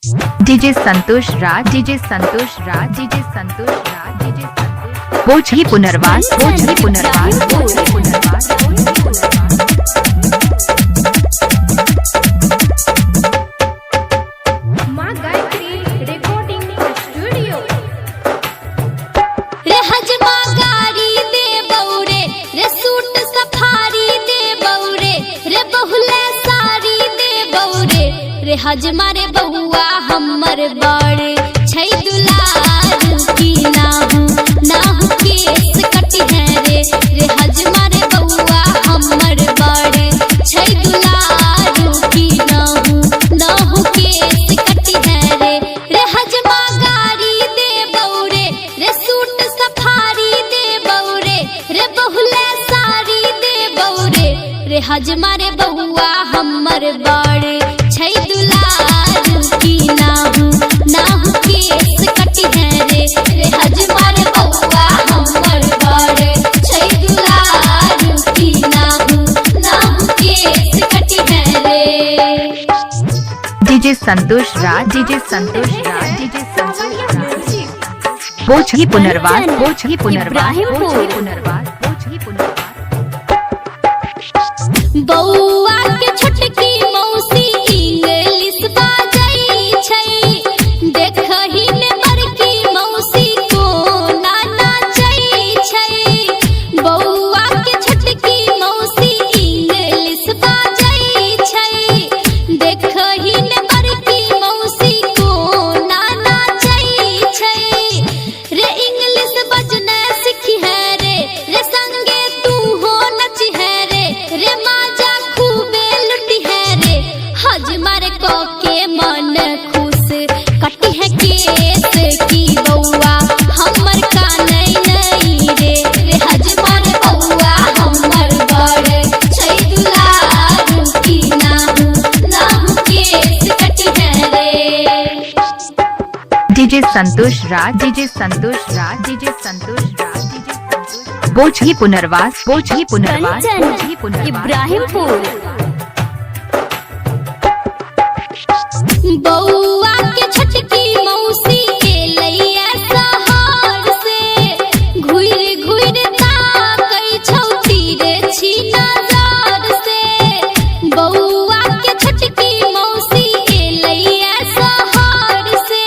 DJ Santosh राज, DJ Santosh राज, DJ Santosh राज, DJ Santosh. बोझी पुनर्वास, बोझी पुनर्वास, बोझी पुनर्वास। माँ गायत्री रिकॉर्डिंग स्टूडियो। रे हजमा गाड़ी दे बौरे, रे सूट सफारी दे बौरे, रे बहुला साड़ी दे बौरे, रे हजमा रे बहुआ हमर बड़े छै दुलार की नाहू केस कटी है रे, रे हजमा रे बहुआ हमर बड़े छै दुलार की नाहू केस कटी है रे, रे हजमा गाड़ी दे बौरे, रे सूट सफारी दे बौरे, रे बहुला साड़ी दे बौरे, रे हजमा रे बहुआ हमर बड़े छै दुलार की नाहू केस कटी है रे, रे हजमा रे बहुआ हमर बड़े छै दुलार की नाहू केस कटी है रे। डीजे संतोष राज, डीजे संतोष राज, डीजे संतोष राज। बोझी पुनर्वास, बोझी पुनर्वास, बोझी पुनर्वास, बोझी पुनर्वास। बौआ के छोटकी मौसी इंग्लिश बाजै छै, देखहि ने बड़की मौसी को नाना छै, बौआ के छोटकी मौसी इंग्लिश बाजै छै, देखहि ने बड़की मौसी को नाना छै, रे इंग्लिश बजना सीखी है रे, रे संगे तू हो नच है रे, रे माजा खूबे लुटी है रे, हजमा रे को के मन खुश कटी है केस की बौआ हमर कानई नहीं रे, रे हजमा रे बौआ हमर बड़े छै दुलार की नाहू केस कटी है रे। डीजे संतोष राज, डीजे संतोष राज, डीजे संतोष राज, डीजे संतोष। बोझी पुनर्वास, बोझी पुनर्वास, बोझी पुनर्वास। इब्राहिमपुर। बौआ के छोटकी मौसी एलैया शहर से, घुर घुर ताकै छौ तीरे छी नजर से, बौआ के छोटकी मौसी एलैया शहर से,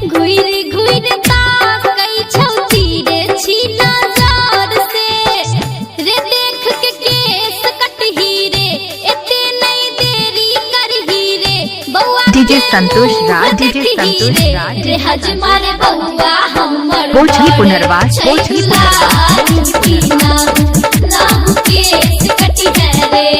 घुर घुर ताकै छौ तीरे छी नजर से, रे देख के केस कटही रे, एते नहीं देरी करही रे, बौआ डीजे संतोष राज, डीजे संतोष राज, रे हजमा रे बहुआ हमर बोझी पुनर्वास, बोझी पुनर्वास। नाहू केस कटी है रे।